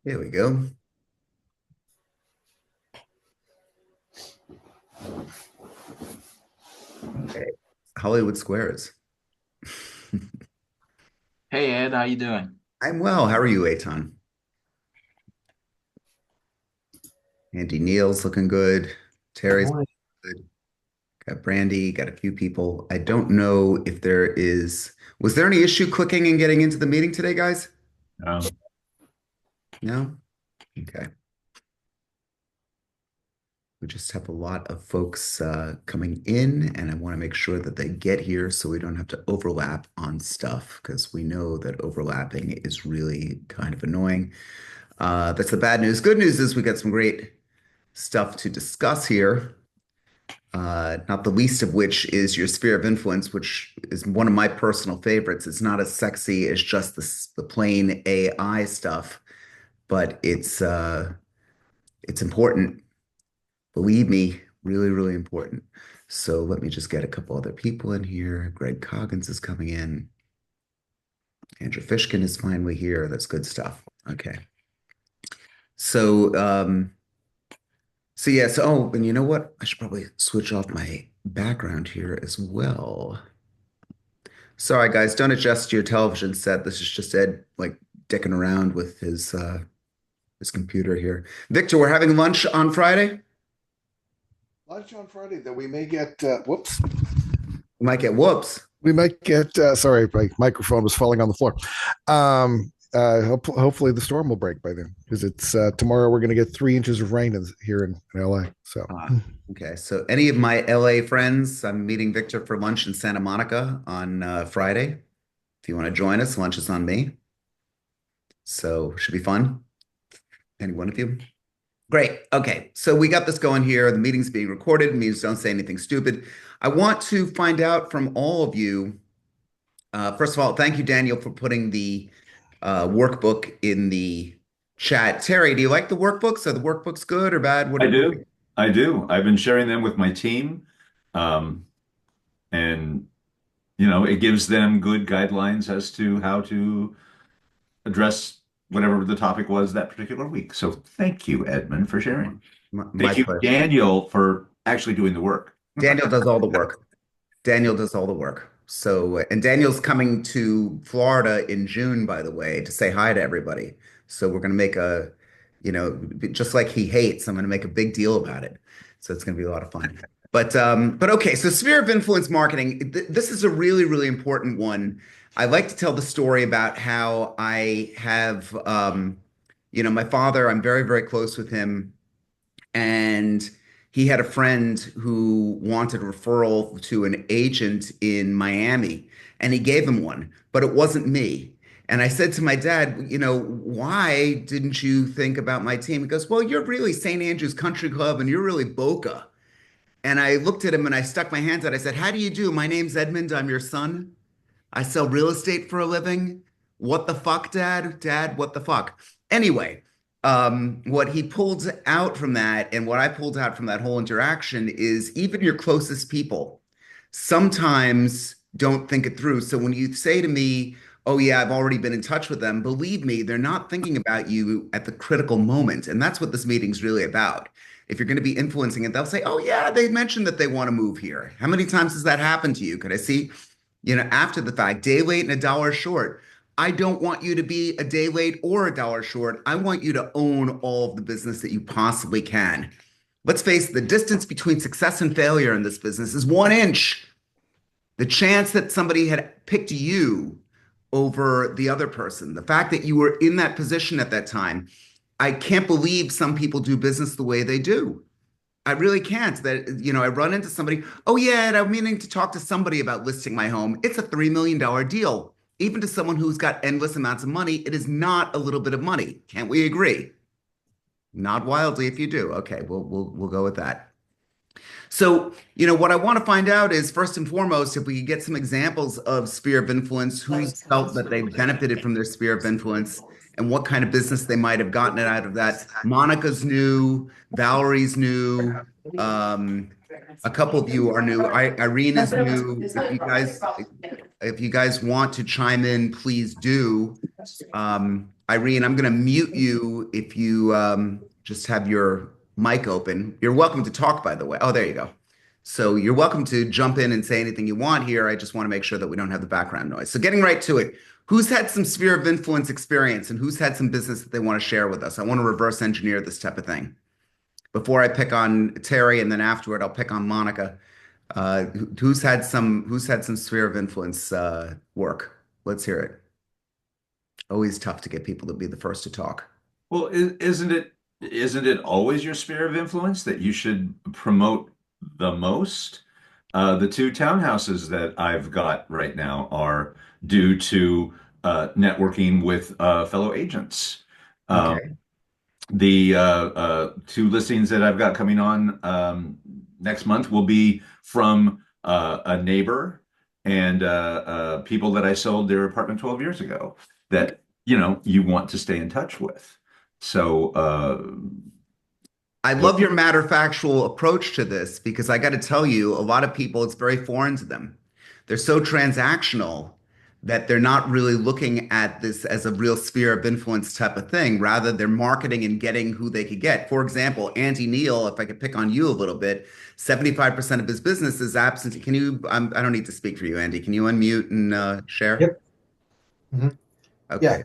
There we go. Okay. Hollywood Squares. Hey Ed, how you doing? I'm well. How are you, Eitan? Andy Neal's looking good. Terry's Morning. good. Got Brandy, got a few people. I don't know if there is, was there any issue clicking and getting into the meeting today, guys? Um, No? Okay. We just have a lot of folks coming in, and I want to make sure that they get here so we don't have to overlap on stuff because we know that overlapping is really kind of annoying. That's the bad news. Good news is we got some great stuff to discuss here. Not the least of which is your sphere of influence, which is one of my personal favorites. It's not as sexy as just the plain AI stuff, but it's important. Believe me, really, really important. So let me just get a couple other people in here. Greg Coggins is coming in. Andrew Fishkin is finally here. That's good stuff. Okay. So oh, and you know what? I should probably switch off my background here as well. Sorry, guys, don't adjust your television set. This is just Ed like dicking around with his computer here. Victor, we're having lunch on Friday. Lunch on Friday that we may get, whoops, We might get whoops. we might get, sorry, my microphone was falling on the floor. Hopefully the storm will break by then because it's tomorrow we're going to get 3 inches of rain here in LA. So, Ah, okay. So any of my LA friends, I'm meeting Victor for lunch in Santa Monica on Friday. If you want to join us, lunch is on me. So should be fun. Any one of you? Great. Okay. So we got this going here. The meeting's being recorded. It means don't say anything stupid. I want to find out from all of you. First of all, thank you, Daniel, for putting the workbook in the chat. Terry, do you like the workbooks? Are the workbooks good or bad? I do. I do. I've been sharing them with my team. Um, and it gives them good guidelines as to how to address whatever the topic was that particular week. So thank you, Edmund, for sharing. My Thank you, pleasure. Daniel, for actually doing the work. Daniel does all the work. Daniel does all the work. So, and Daniel's coming to Florida in June, by the way, to say hi to everybody. So we're going to make just like he hates, I'm going to make a big deal about it. So it's going to be a lot of fun. But okay. So sphere of influence marketing, this is a really, really important one. I like to tell the story about how I have, my father, I'm very, very close with him and he had a friend who wanted a referral to an agent in Miami, and he gave him one, but it wasn't me. And I said to my dad, why didn't you think about my team? He goes, well, you're really St. Andrew's Country Club and you're really Boca. And I looked at him and I stuck my hands out. I said, how do you do? My name's Edmund. I'm your son. I sell real estate for a living. What the fuck, Dad? Dad, what the fuck? Anyway, what he pulled out from that and what I pulled out from that whole interaction is even your closest people sometimes don't think it through. So when you say to me, oh, yeah, I've already been in touch with them, believe me, they're not thinking about you at the critical moment. And that's what this meeting's really about. If you're going to be influencing it, they'll say, oh, yeah, they mentioned that they want to move here. How many times has that happened to you? Could I see after the fact, day late and a dollar short. I don't want you to be a day late or a dollar short. I want you to own all of the business that you possibly can. Let's face it, the distance between success and failure in this business is 1 inch. The chance that somebody had picked you over the other person, the fact that you were in that position at that time, I can't believe some people do business the way they do. I really can't. I run into somebody, oh, yeah, and I'm meaning to talk to somebody about listing my home. It's a $3 million deal. Even to someone who's got endless amounts of money, it is not a little bit of money. Can't we agree? Nod wildly if you do. Okay, we'll go with that. So, what I want to find out is first and foremost, if we could get some examples of sphere of influence, who's felt that they've benefited from their sphere of influence and what kind of business they might have gotten it out of that. Monica's new, Valerie's new, um, a couple of you are new. Irene is new. If you guys want to chime in, please do. Irene, I'm going to mute you if you just have your mic open. You're welcome to talk, by the way. Oh, there you go. So you're welcome to jump in and say anything you want here. I just want to make sure that we don't have the background noise. So getting right to it, who's had some sphere of influence experience and who's had some business that they want to share with us? I want to reverse engineer this type of thing. Before I pick on Terry and then afterward, I'll pick on Monica. Who's had some sphere of influence work? Let's hear it. Always tough to get people to be the first to talk. Well, isn't it always your sphere of influence that you should promote the most? The two townhouses that I've got right now are due to networking with fellow agents. Um, Okay. the two listings that I've got coming on next month will be from a neighbor and people that I sold their apartment 12 years ago that you want to stay in touch with. So I love your matter-factual approach to this because I got to tell you, a lot of people, it's very foreign to them. They're so transactional that they're not really looking at this as a real sphere of influence type of thing. Rather, they're marketing and getting who they could get. For example, Andy Neal, if I could pick on you a little bit, 75% of his business is absentee. Can you, I don't need to speak for you, Andy. Can you unmute and share? Yep. hmm Yeah. Okay.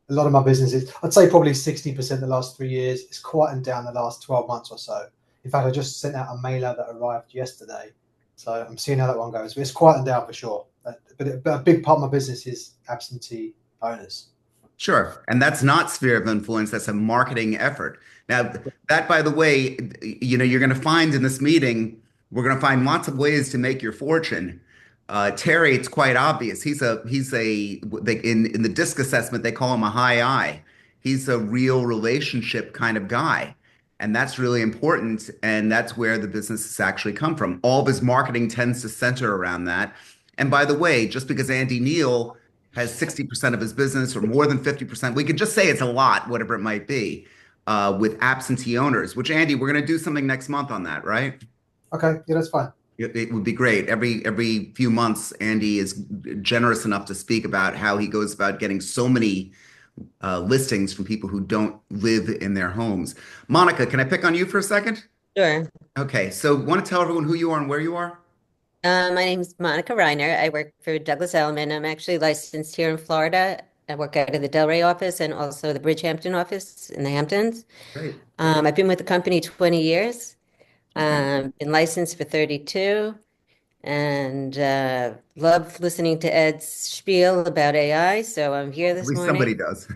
A lot of my businesses, I'd say probably 60% the last 3 years. It's quietened down the last 12 months or so. In fact, I just sent out a mailer that arrived yesterday. So I'm seeing how that one goes. But it's quietened down for sure. But a big part of my business is absentee owners. Sure. And that's not sphere of influence. That's a marketing effort. Now, that, by the way, you're going to find in this meeting, we're going to find lots of ways to make your fortune. Terry, it's quite obvious. In the DISC assessment, they call him a high I. He's a real relationship kind of guy. And that's really important. And that's where the businesses actually come from. All of his marketing tends to center around that. And by the way, just because Andy Neal has 60% of his business or more than 50%, we could just say it's a lot, whatever it might be, with absentee owners, which Andy, we're going to do something next month on that, right? Okay. Yeah, that's fine. It would be great. Every few months, Andy is generous enough to speak about how he goes about getting so many listings from people who don't live in their homes. Monica, can I pick on you for a second? Sure. Okay, so want to tell everyone who you are and where you are? My name's Monica Reiner. I work for Douglas Elliman. I'm actually licensed here in Florida. I work out of the Delray office and also the Bridgehampton office in the Hamptons. Great. I've been with the company 20 years. Okay. Been licensed for 32 and love listening to Ed's spiel about AI. So I'm here At this least morning. somebody does.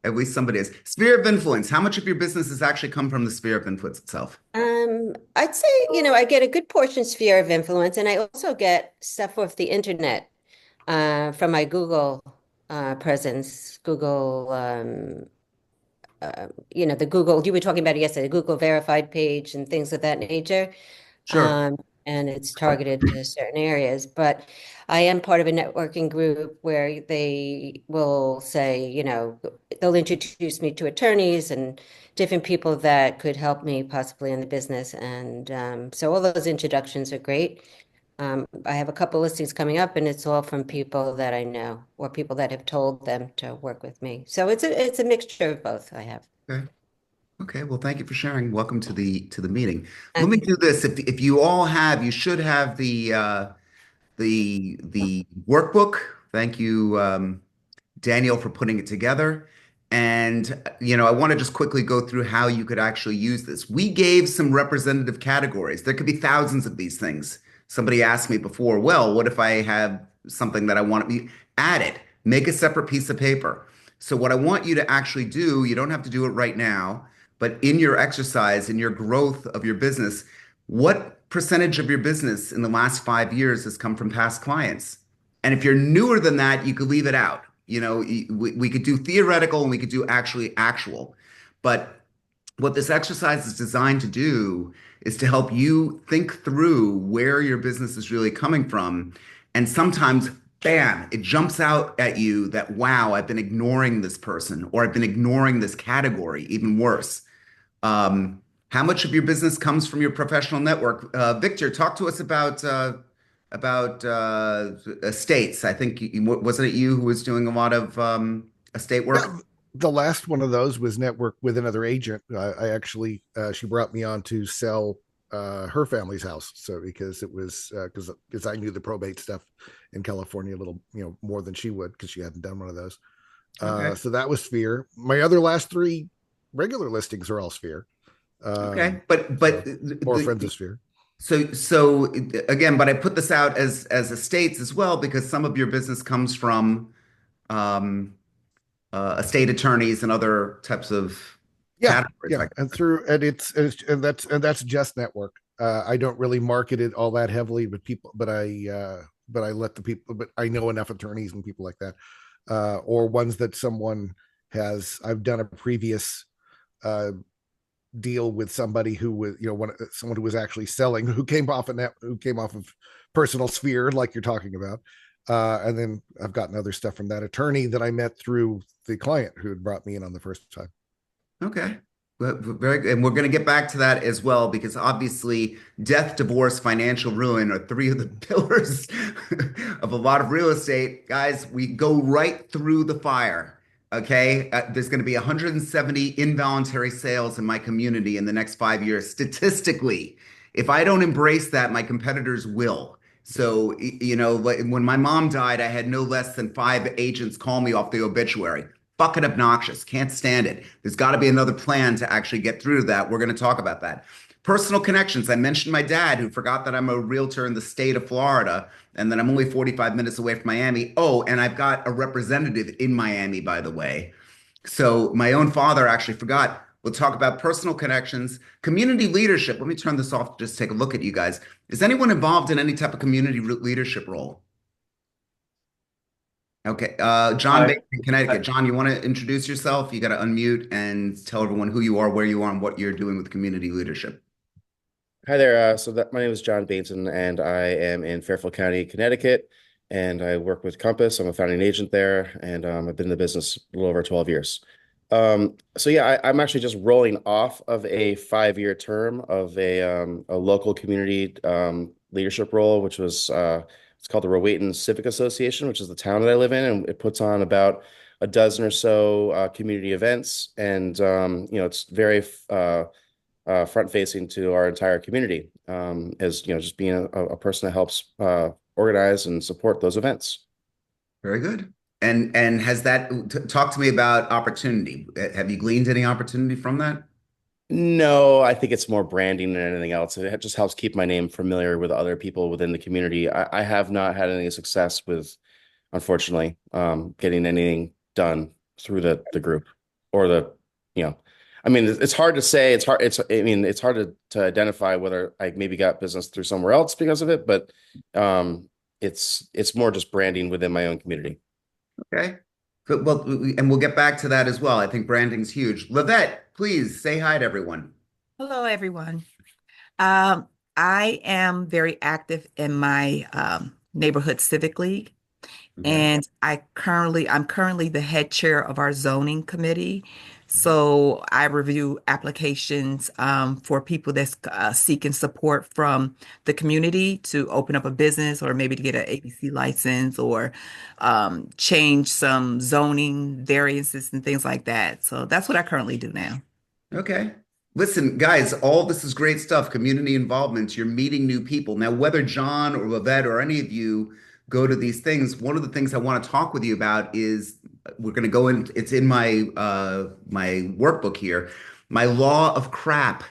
At least somebody is. Sphere of influence. How much of your business has actually come from the sphere of influence itself? I'd say, I get a good portion sphere of influence, and I also get stuff off the internet from my Google presence, Google, the Google, you were talking about it yesterday, the Google verified page and things of that nature. Sure. Um, and it's targeted to certain areas. But I am part of a networking group where they will say, they'll introduce me to attorneys and different people that could help me possibly in the business. And so all those introductions are great. I have a couple listings coming up, and it's all from people that I know or people that have told them to work with me. So it's a mixture of both I have. Okay. Okay. Well, thank you for sharing. Welcome to the meeting. Let me Okay. do this. If you all have, you should have the workbook. Thank you, Daniel, for putting it together. And, I want to just quickly go through how you could actually use this. We gave some representative categories. There could be thousands of these things. Somebody asked me before, well, what if I have something that I want to be add it, make a separate piece of paper. So what I want you to actually do, you don't have to do it right now, but in your exercise, in your growth of your business, what percentage of your business in the last 5 years has come from past clients? And if you're newer than that, you could leave it out. We could do theoretical and we could do actually actual. But what this exercise is designed to do is to help you think through where your business is really coming from. And sometimes, bam, it jumps out at you that, wow, I've been ignoring this person or I've been ignoring this category, even worse. How much of your business comes from your professional network? Victor, talk to us about estates. I think wasn't it you who was doing a lot of estate Yeah, work? the last one of those was network with another agent. I actually she brought me on to sell her family's house. So because it was because I knew the probate stuff in California a little more than she would because she hadn't done one of those. Okay. So that was Sphere. My other last three regular listings are all Sphere. Okay. So or Friends of Sphere. So again, but I put this out as estates as well because some of your business comes from um, estate attorneys and other types of Yeah, categories, yeah, like. and through and that's just network. I don't really market it all that heavily, but I let the people. But I know enough attorneys and people like that, or ones that someone has. I've done a previous uh, deal with somebody who was someone who was actually selling who came off of personal sphere like you're talking about. And then I've gotten other stuff from that attorney that I met through the client who had brought me in on the first time. Okay. Very good. And we're going to get back to that as well, because obviously death, divorce, financial ruin are three of the pillars of a lot of real estate. Guys, we go right through the fire. Okay. There's going to be 170 involuntary sales in my community in the next 5 years. Statistically, if I don't embrace that, my competitors will. So, when my mom died, I had no less than five agents call me off the obituary. Fucking obnoxious. Can't stand it. There's got to be another plan to actually get through to that. We're going to talk about that. Personal connections. I mentioned my dad, who forgot that I'm a realtor in the state of Florida and that I'm only 45 minutes away from Miami. Oh, and I've got a representative in Miami, by the way. So my own father actually forgot. We'll talk about personal connections, community leadership. Let me turn this off to just take a look at you guys. Is anyone involved in any type of community leadership role? Okay. John I, Bates in Connecticut. I John, you want to introduce yourself? You got to unmute and tell everyone who you are, where you are, and what you're doing with community leadership. Hi there. My name is John Bainton, and I am in Fairfield County, Connecticut, and I work with Compass. I'm a founding agent there, and I've been in the business a little over 12 years. So yeah, I'm actually just rolling off of a 5-year term of a local community leadership role, which was it's called the Rowayton Civic Association, which is the town that I live in, and it puts on about a dozen or so community events, and it's very front facing to our entire community, as just being a person that helps organize and support those events. Very good. And has that talk to me about opportunity? Have you gleaned any opportunity from that? No, I think it's more branding than anything else. It just helps keep my name familiar with other people within the community. I have not had any success with, unfortunately, getting anything done through the group or you know, I mean, it's hard to say. I mean, it's hard to identify whether I maybe got business through somewhere else because of it, but it's more just branding within my own community. Okay. Good. Well, and we'll get back to that as well. I think branding's huge. Lavette, please say hi to everyone. Hello, everyone. Um, I am very active in my neighborhood civic league, Okay. and I'm currently the head chair of our zoning committee. So I review applications for people that's seeking support from the community to open up a business or maybe to get an ABC license or change some zoning variances and things like that. So that's what I currently do now. Okay. Listen, guys, all this is great stuff. Community involvement. You're meeting new people. Now, whether John or Lavette or any of you go to these things, one of the things I want to talk with you about is we're going to go in, it's in my workbook here, my law of crap.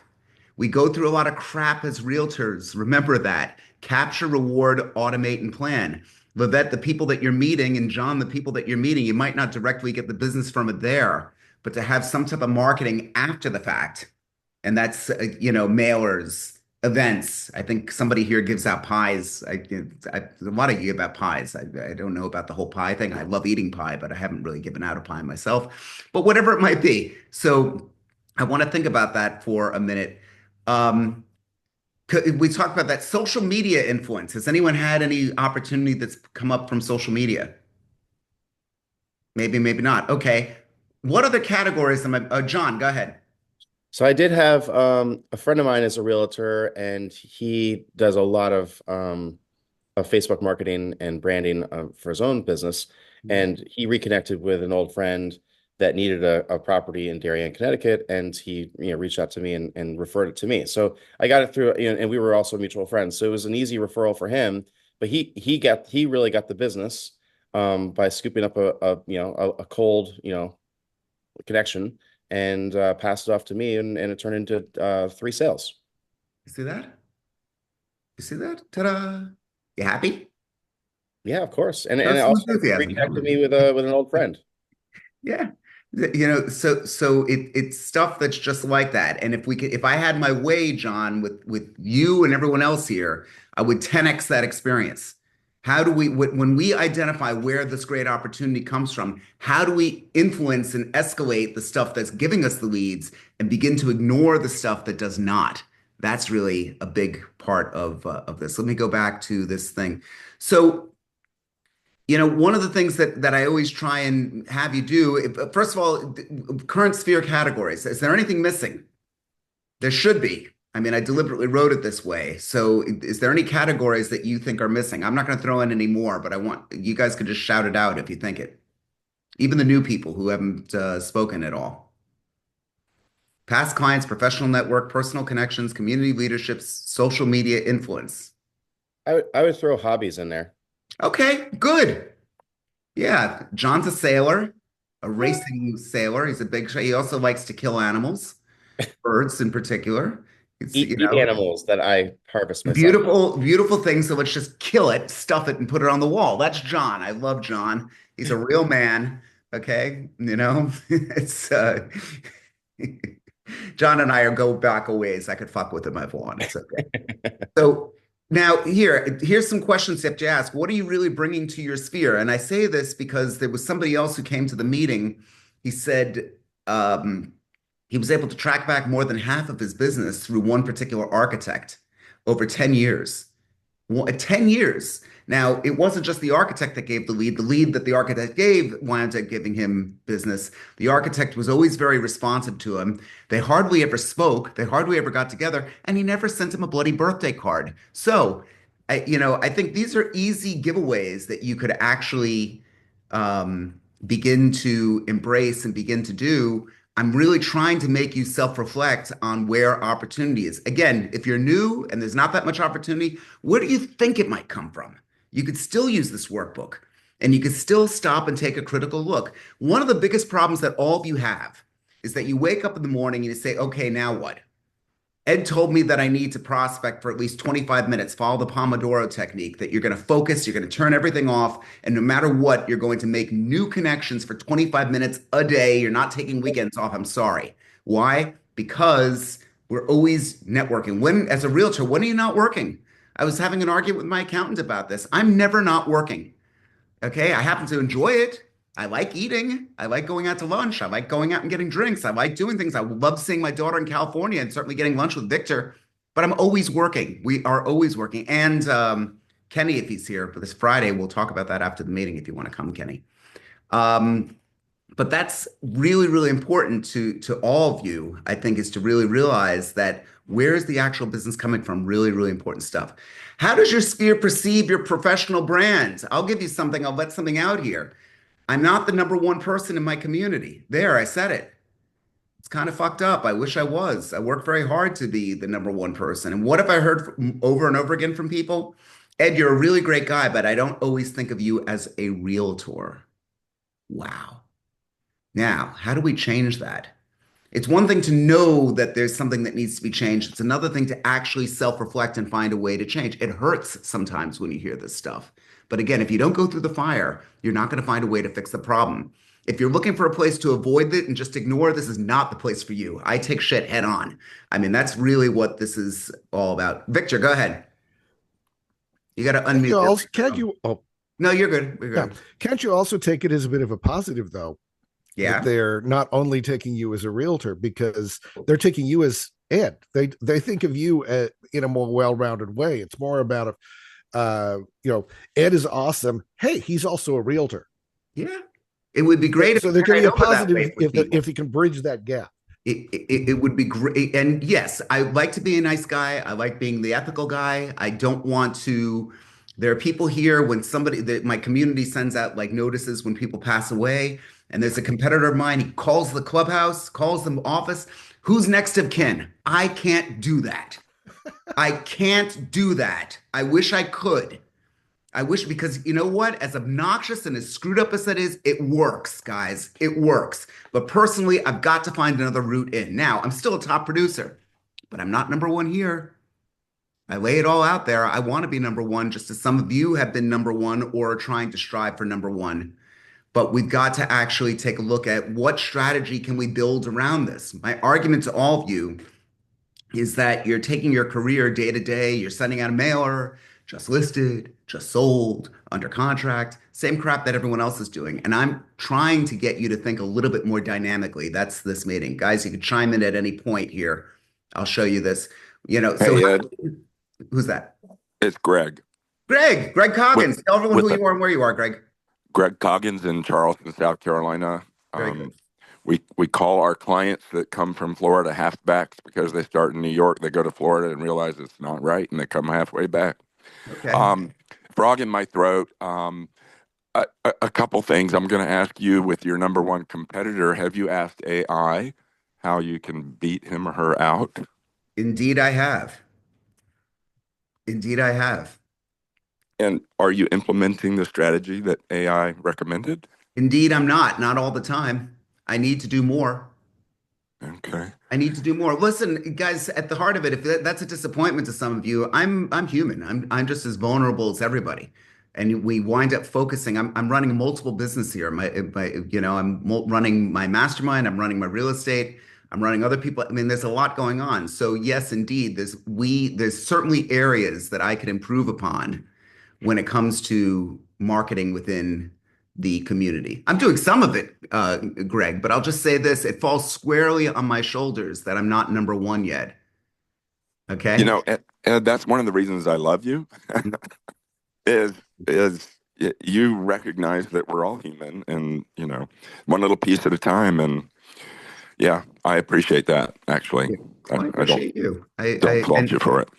We go through a lot of crap as realtors. Remember that. Capture, reward, automate, and plan. Lavette, the people that you're meeting, and John, the people that you're meeting, you might not directly get the business from it there, but to have some type of marketing after the fact. And that's, mailers, events. I think somebody here gives out pies. A lot of you give out pies. I don't know about the whole pie thing. I love eating pie, but I haven't really given out a pie myself. But whatever it might be. So I want to think about that for a minute. Um, we talked about that social media influence. Has anyone had any opportunity that's come up from social media? Maybe, maybe not. Okay. What other categories am I? John, go ahead. So I did have a friend of mine is a realtor, and he does a lot of of Facebook marketing and branding for his own business. And he reconnected with an old friend that needed a property in Darien, Connecticut, and he reached out to me and referred it to me. So I got it through, and we were also mutual friends. So it was an easy referral for him. But he really got the business by scooping up a cold connection and passed it off to me, and it turned into 3 sales. You see that? You see that? Ta-da! You happy? Yeah, of course. And Show it some also enthusiasm. reconnected me with an old friend. Yeah. So it's stuff that's just like that. And if I had my way, John, with you and everyone else here, I would 10x that experience. How do we, when we identify where this great opportunity comes from, how do we influence and escalate the stuff that's giving us the leads and begin to ignore the stuff that does not? That's really a big part of this. Let me go back to this thing. So, one of the things that I always try and have you do, first of all, current sphere categories. Is there anything missing? There should be. I mean, I deliberately wrote it this way. So, is there any categories that you think are missing? I'm not going to throw in any more, but I want you guys could just shout it out if you think it. Even the new people who haven't spoken at all. Past clients, professional network, personal connections, community leaderships, social media influence. I would throw hobbies in there. Okay, good. Yeah, John's a sailor, a racing sailor. He's a big shot. He also likes to kill animals, birds in particular. It's, Eat animals that I harvest myself. beautiful, beautiful thing. So let's just kill it, stuff it, and put it on the wall. That's John. I love John. He's a real man. Okay, it's John and I go back a ways. I could fuck with him if I want. It's okay. So now here's some questions you have to ask. What are you really bringing to your sphere? And I say this because there was somebody else who came to the meeting. He said he was able to track back more than half of his business through one particular architect over 10 years. 10 years. Now, it wasn't just the architect that gave the lead. The lead that the architect gave wound up giving him business. The architect was always very responsive to him. They hardly ever spoke. They hardly ever got together, and he never sent him a bloody birthday card. So, I think these are easy giveaways that you could actually begin to embrace and begin to do. I'm really trying to make you self-reflect on where opportunity is. Again, if you're new and there's not that much opportunity, where do you think it might come from? You could still use this workbook and you could still stop and take a critical look. One of the biggest problems that all of you have is that you wake up in the morning and you say, okay, now what? Ed told me that I need to prospect for at least 25 minutes, follow the Pomodoro technique, that you're going to focus, you're going to turn everything off, and no matter what, you're going to make new connections for 25 minutes a day. You're not taking weekends off. I'm sorry. Why? Because we're always networking. As a realtor, when are you not working? I was having an argument with my accountant about this. I'm never not working. Okay, I happen to enjoy it. I like eating. I like going out to lunch. I like going out and getting drinks. I like doing things. I love seeing my daughter in California and certainly getting lunch with Victor. But I'm always working. We are always working. And Kenny, if he's here for this Friday, we'll talk about that after the meeting if you want to come, Kenny. But that's really, really important to all of you, I think, is to really realize that where is the actual business coming from? Really, really important stuff. How does your sphere perceive your professional brand? I'll give you something. I'll let something out here. I'm not the number one person in my community. There, I said it. It's kind of fucked up. I wish I was. I work very hard to be the number one person. And what if I heard over and over again from people? Ed, you're a really great guy, but I don't always think of you as a realtor. Wow. Now, how do we change that? It's one thing to know that there's something that needs to be changed. It's another thing to actually self-reflect and find a way to change. It hurts sometimes when you hear this stuff. But again, if you don't go through the fire, you're not going to find a way to fix the problem. If you're looking for a place to avoid it and just ignore, this is not the place for you. I take shit head on. I mean, that's really what this is all about. Victor, go ahead. You got to unmute. Can't you? Oh, no, you're good. We're good. Yeah. Can't you also take it as a bit of a positive, though? Yeah. That they're not only taking you as a realtor, because they're taking you as Ed. They think of you in a more well-rounded way. It's more about Ed is awesome. Hey, he's also a realtor. Yeah. It would be great. So they're getting a positive if you can bridge that gap. It would be great. And yes, I like to be a nice guy. I like being the ethical guy. I don't want to There are people here when my community sends out like notices when people pass away, and there's a competitor of mine. He calls the clubhouse, calls the office. Who's next of kin? I can't do that. I can't do that. I wish I could. I wish because you know what? As obnoxious and as screwed up as that is, it works, guys. It works. But personally, I've got to find another route in. Now, I'm still a top producer, but I'm not number one here. I lay it all out there. I want to be number one, just as some of you have been number one or are trying to strive for number one. But we've got to actually take a look at what strategy can we build around this. My argument to all of you is that you're taking your career day to day, you're sending out a mailer, just listed, just sold, under contract, same crap that everyone else is doing. And I'm trying to get you to think a little bit more dynamically. That's this meeting. Guys, you can chime in at any point here. I'll show you this. So Hey Ed, who's that? it's Greg. Greg With Coggins. Tell everyone with who the you are and where you are, Greg. Greg Coggins in Charleston, South Carolina. Very good. We call our clients that come from Florida halfbacks because they start in New York, they go to Florida and realize it's not right, and they come halfway back. Okay. Frog in my throat. A couple things I'm going to ask you with your number one competitor. Have you asked AI how you can beat him or her out? Indeed, I have. Indeed, I have. And are you implementing the strategy that AI recommended? Indeed, I'm not all the time. I need to do more. Okay. I need to do more. Listen, guys, at the heart of it, if that's a disappointment to some of you, I'm human. I'm just as vulnerable as everybody. And we wind up focusing. I'm running multiple business here. Running my mastermind. I'm running my real estate. I'm running other people. I mean, there's a lot going on. So yes, indeed, there's certainly areas that I could improve upon when it comes to marketing within the community. I'm doing some of it, Greg, but I'll just say this, it falls squarely on my shoulders that I'm not number one yet. You Okay? know, Ed, that's one of the reasons I love you is you recognize that we're all human and, one little piece at a time. And yeah, I appreciate that, actually. Well, I I don't appreciate you. don't fault you for it.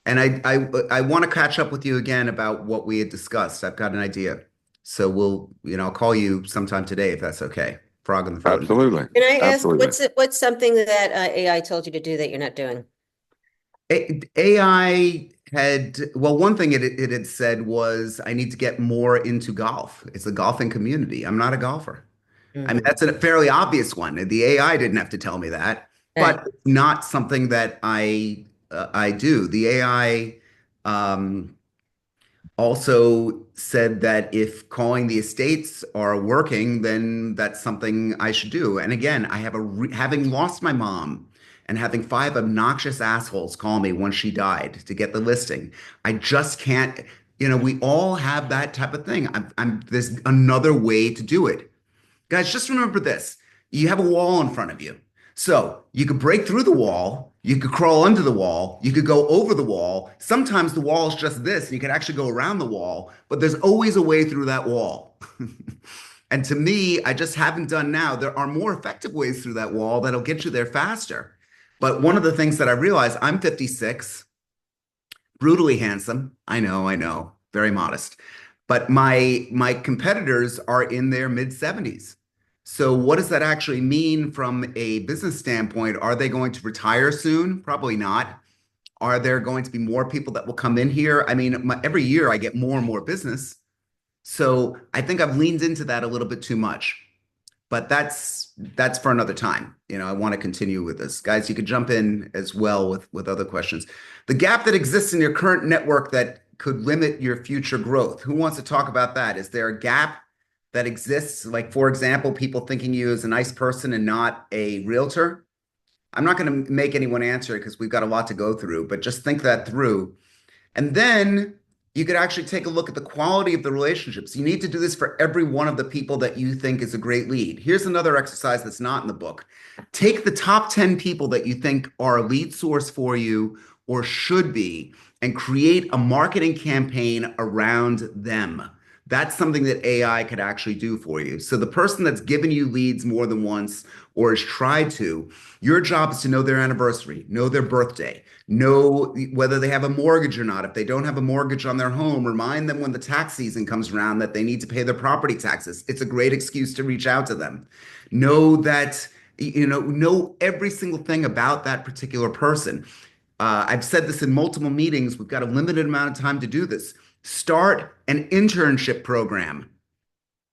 And I want to catch up with you again about what we had discussed. I've got an idea. So I'll call you sometime today if that's okay. Frog in the throat. Absolutely. Can I ask, Absolutely. what's something that AI told you to do that you're not doing? AI one thing it had said was I need to get more into golf. It's a golfing community. I'm not a golfer. I mean, that's a fairly obvious one. The AI didn't have to tell me that, Right. but it's not something that I do. The AI also said that if calling the estates are working, then that's something I should do. And again, I have having lost my mom and having five obnoxious assholes call me once she died to get the listing. I just can't, we all have that type of thing. There's another way to do it. Guys, just remember this. You have a wall in front of you. So you could break through the wall, you could crawl under the wall, you could go over the wall. Sometimes the wall is just this, and you can actually go around the wall, but there's always a way through that wall. And to me, I just haven't done now. There are more effective ways through that wall that'll get you there faster. But one of the things that I realize, I'm 56, brutally handsome. I know, very modest. But my competitors are in their mid 70s. So what does that actually mean from a business standpoint? Are they going to retire soon? Probably not. Are there going to be more people that will come in here? I mean, every year I get more and more business. So I think I've leaned into that a little bit too much. But that's for another time. I want to continue with this. Guys, you could jump in as well with other questions. The gap that exists in your current network that could limit your future growth. Who wants to talk about that? Is there a gap that exists? Like, for example, people thinking you as a nice person and not a realtor? I'm not going to make anyone answer it because we've got a lot to go through, but just think that through. And then you could actually take a look at the quality of the relationships. You need to do this for every one of the people that you think is a great lead. Here's another exercise that's not in the book. Take the top 10 people that you think are a lead source for you or should be, and create a marketing campaign around them. That's something that AI could actually do for you. So the person that's given you leads more than once or has tried to, your job is to know their anniversary, know their birthday, know whether they have a mortgage or not. If they don't have a mortgage on their home, remind them when the tax season comes around that they need to pay their property taxes. It's a great excuse to reach out to them. Know that, know every single thing about that particular person. I've said this in multiple meetings. We've got a limited amount of time to do this. Start an internship program.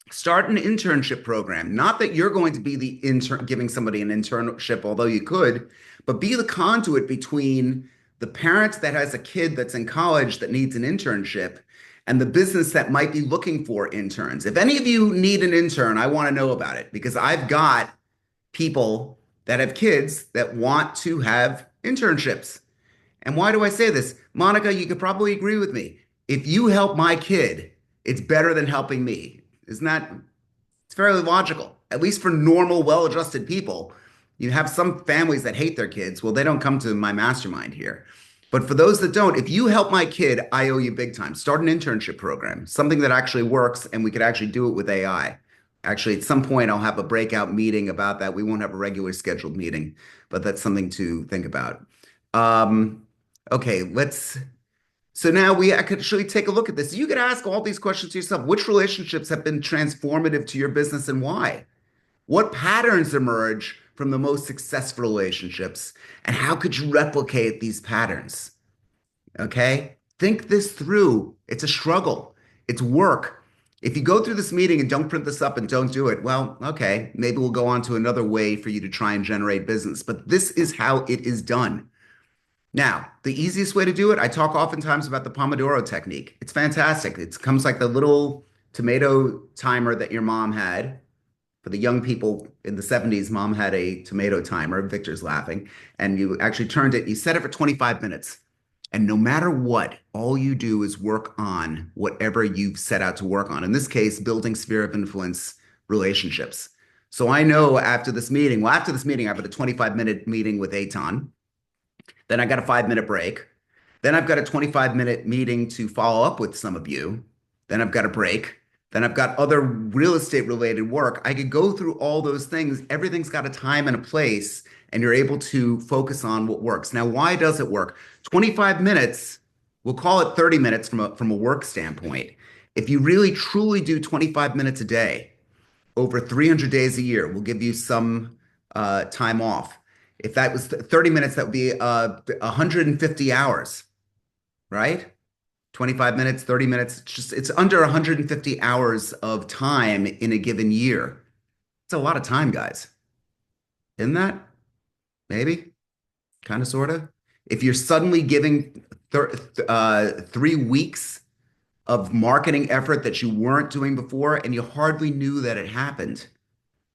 Start an internship program. Not that you're going to be the intern giving somebody an internship, although you could, but be the conduit between the parent that has a kid that's in college that needs an internship and the business that might be looking for interns. If any of you need an intern, I want to know about it because I've got people that have kids that want to have internships. And why do I say this? Monica, you could probably agree with me. If you help my kid, it's better than helping me. Isn't that, it's fairly logical, at least for normal, well-adjusted people. You have some families that hate their kids. Well, they don't come to my mastermind here. But for those that don't, if you help my kid, I owe you big time. Start an internship program, something that actually works, and we could actually do it with AI. Actually, at some point, I'll have a breakout meeting about that. We won't have a regular scheduled meeting, but that's something to think about. Okay, so now I could actually take a look at this. You could ask all these questions to yourself. Which relationships have been transformative to your business and why? What patterns emerge from the most successful relationships? And how could you replicate these patterns? Okay? Think this through. It's a struggle, it's work. If you go through this meeting and don't print this up and don't do it, well, okay, maybe we'll go on to another way for you to try and generate business. But this is how it is done. Now, the easiest way to do it, I talk oftentimes about the Pomodoro technique. It's fantastic. It comes like the little tomato timer that your mom had. For the young people in the 70s, mom had a tomato timer. Victor's laughing. And you actually turned it, you set it for 25 minutes. And no matter what, all you do is work on whatever you've set out to work on. In this case, building sphere of influence relationships. So I know after this meeting, I've got a 25-minute meeting with Aton. Then I got a 5-minute break. Then I've got a 25-minute meeting to follow up with some of you. Then I've got a break. Then I've got other real estate related work. I could go through all those things. Everything's got a time and a place, and you're able to focus on what works. Now, why does it work? 25 minutes, we'll call it 30 minutes from a work standpoint. If you really truly do 25 minutes a day over 300 days a year, we'll give you some time off. If that was 30 minutes, that would be 150 hours, right? 25 minutes, 30 minutes, it's under 150 hours of time in a given year. It's a lot of time, guys. Isn't that? Maybe, kind of, sort of. If you're suddenly giving 3 weeks of marketing effort that you weren't doing before, and you hardly knew that it happened.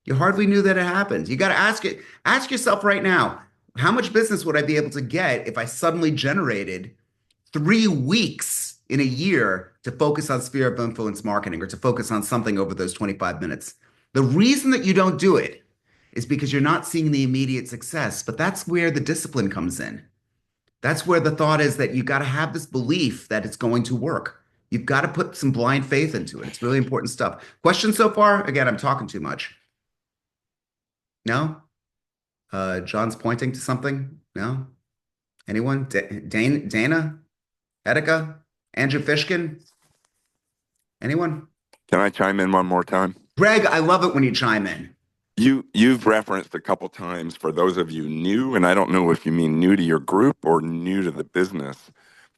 You hardly knew that it happened. You got to ask yourself right now, how much business would I be able to get if I suddenly generated 3 weeks in a year to focus on sphere of influence marketing or to focus on something over those 25 minutes? The reason that you don't do it is because you're not seeing the immediate success, but that's where the discipline comes in. That's where the thought is that you got to have this belief that it's going to work. You've got to put some blind faith into it. It's really important stuff. Questions so far? Again, I'm talking too much. No? John's pointing to something? No? Anyone? Dana? Etika? Andrew Fishkin? Anyone? Can I chime in one more time? Greg, I love it when you chime in. You've referenced a couple times for those of you new, and I don't know if you mean new to your group or new to the business,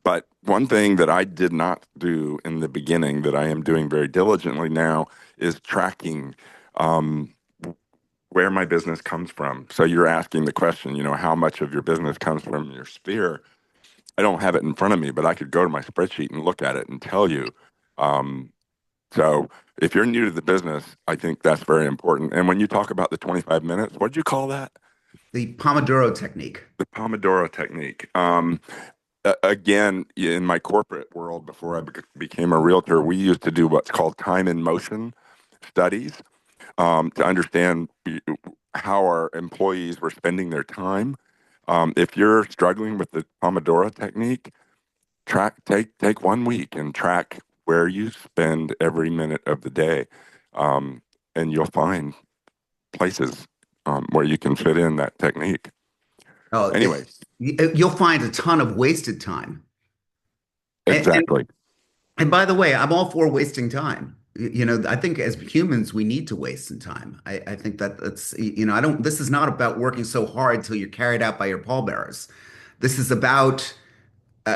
but one thing that I did not do in the beginning that I am doing very diligently now is tracking where my business comes from. So you're asking the question, how much of your business comes from your sphere? I don't have it in front of me, but I could go to my spreadsheet and look at it and tell you. So if you're new to the business, I think that's very important. And when you talk about the 25 minutes, what did you call that? The Pomodoro technique. The Pomodoro technique. Again, in my corporate world, before I became a realtor, we used to do what's called time in motion studies to understand how our employees were spending their time. If you're struggling with the Pomodoro technique, take 1 week and track where you spend every minute of the day. Um, and you'll find places where you can fit in that technique. Oh, Anyways, you'll find a ton of wasted time. And exactly. and by the way, I'm all for wasting time. You know, I think as humans, we need to waste some time. I think that's, you know, I don't, this is not about working so hard till you're carried out by your pallbearers. This is about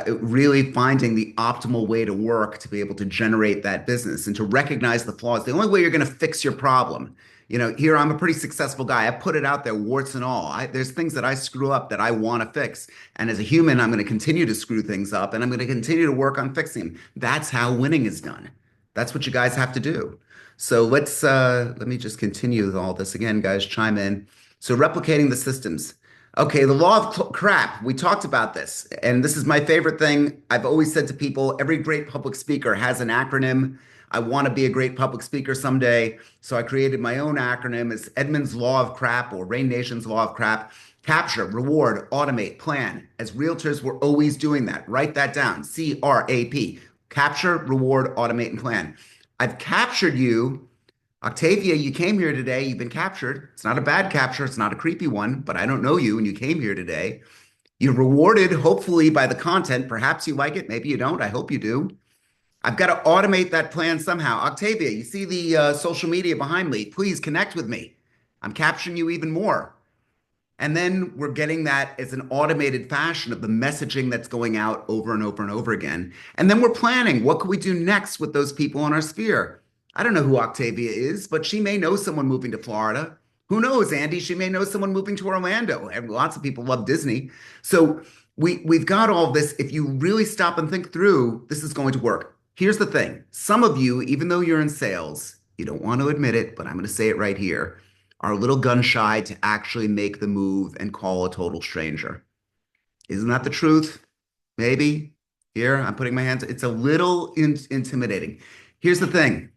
really finding the optimal way to work to be able to generate that business and to recognize the flaws. The only way you're going to fix your problem, you know, here I'm a pretty successful guy. I put it out there, warts and all. There's things that I screw up that I want to fix. And as a human, I'm going to continue to screw things up and I'm going to continue to work on fixing them. That's how winning is done. That's what you guys have to do. So let me just continue with all this again, guys, chime in. So replicating the systems. Okay, the law of crap. We talked about this, and this is my favorite thing. I've always said to people, every great public speaker has an acronym. I want to be a great public speaker someday, so I created my own acronym. It's Edmund's Law of Crap or Rain Nation's Law of Crap. Capture, reward, automate, plan. As realtors, we're always doing that. Write that down. CRAP. Capture, reward, automate, and plan. I've captured you. Octavia, you came here today. You've been captured. It's not a bad capture. It's not a creepy one, but I don't know you and you came here today. You're rewarded, hopefully, by the content. Perhaps you like it. Maybe you don't. I hope you do. I've got to automate that plan somehow. Octavia, you see the social media behind me. Please connect with me. I'm capturing you even more. And then we're getting that as an automated fashion of the messaging that's going out over and over and over again. And then we're planning what can we do next with those people in our sphere. I don't know who Octavia is, but she may know someone moving to Florida. Who knows, Andy? She may know someone moving to Orlando. And lots of people love Disney. So we've got all this. If you really stop and think through, this is going to work. Here's the thing. Some of you, even though you're in sales, you don't want to admit it, but I'm going to say it right here, are a little gun shy to actually make the move and call a total stranger. Isn't that the truth? Maybe. Here, I'm putting my hands. It's a little intimidating. Here's the thing.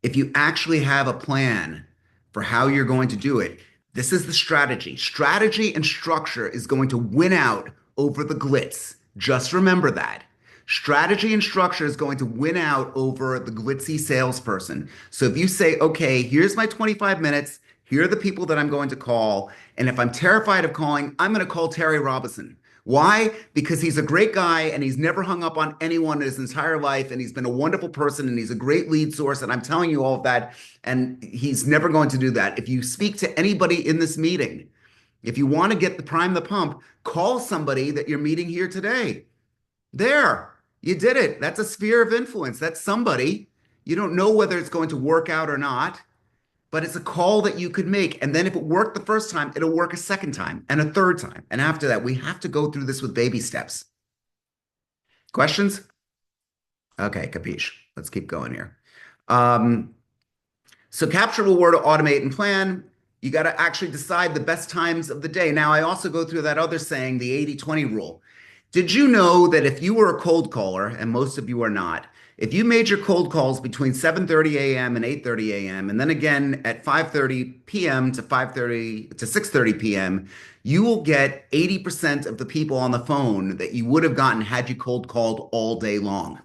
If you actually have a plan for how you're going to do it, this is the strategy. Strategy and structure is going to win out over the glitz. Just remember that. Strategy and structure is going to win out over the glitzy salesperson. So if you say, okay, here's my 25 minutes, here are the people that I'm going to call. And if I'm terrified of calling, I'm going to call Terry Robinson. Why? Because he's a great guy and he's never hung up on anyone in his entire life. And he's been a wonderful person and he's a great lead source. And I'm telling you all of that. And he's never going to do that. If you speak to anybody in this meeting, if you want to get the prime the pump, call somebody that you're meeting here today. There, you did it. That's a sphere of influence. That's somebody. You don't know whether it's going to work out or not, but it's a call that you could make. And then if it worked the first time, it'll work a second time and a third time. And after that, we have to go through this with baby steps. Questions? Okay, capiche. Let's keep going here. So capture, reward, automate, and plan. You got to actually decide the best times of the day. Now, I also go through that other saying, the 80-20 rule. Did you know that if you were a cold caller, and most of you are not, if you made your cold calls between 7:30 a.m. and 8:30 a.m., and then again at 5:30 p.m. to 5:30 to 6:30 p.m., you will get 80% of the people on the phone that you would have gotten had you cold called all day long.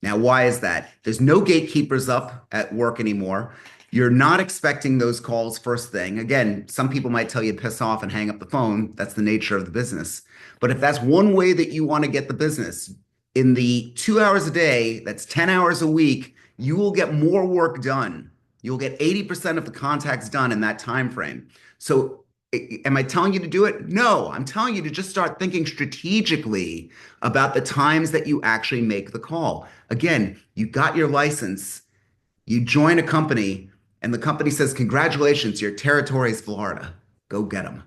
Now, why is that? There's no gatekeepers up at work anymore. You're not expecting those calls first thing. Again, some people might tell you to piss off and hang up the phone. That's the nature of the business. But if that's one way that you want to get the business, in the 2 hours a day, that's 10 hours a week, you will get more work done. You'll get 80% of the contacts done in that time frame. So am I telling you to do it? No, I'm telling you to just start thinking strategically about the times that you actually make the call. Again, you got your license, you join a company, and the company says, congratulations, your territory is Florida. Go get them.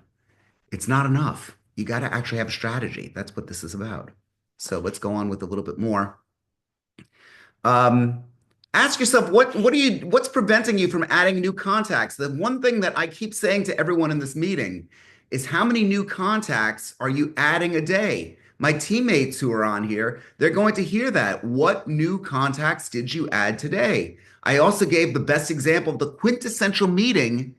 It's not enough. You got to actually have a strategy. That's what this is about. So let's go on with a little bit more. Ask yourself, what's preventing you from adding new contacts? The one thing that I keep saying to everyone in this meeting is how many new contacts are you adding a day? My teammates who are on here, they're going to hear that. What new contacts did you add today? I also gave the best example of the quintessential meeting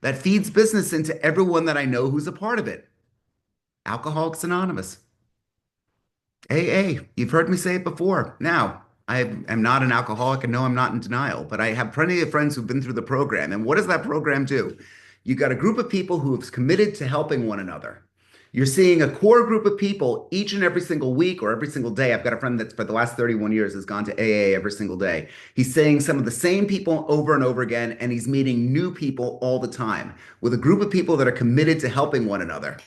that feeds business into everyone that I know who's a part of it. Alcoholics Anonymous. AA, you've heard me say it before. Now, I am not an alcoholic, and no, I'm not in denial, but I have plenty of friends who've been through the program. And what does that program do? You got a group of people who have committed to helping one another. You're seeing a core group of people each and every single week or every single day. I've got a friend that's for the last 31 years has gone to AA every single day. He's saying some of the same people over and over again, and he's meeting new people all the time with a group of people that are committed to helping one another.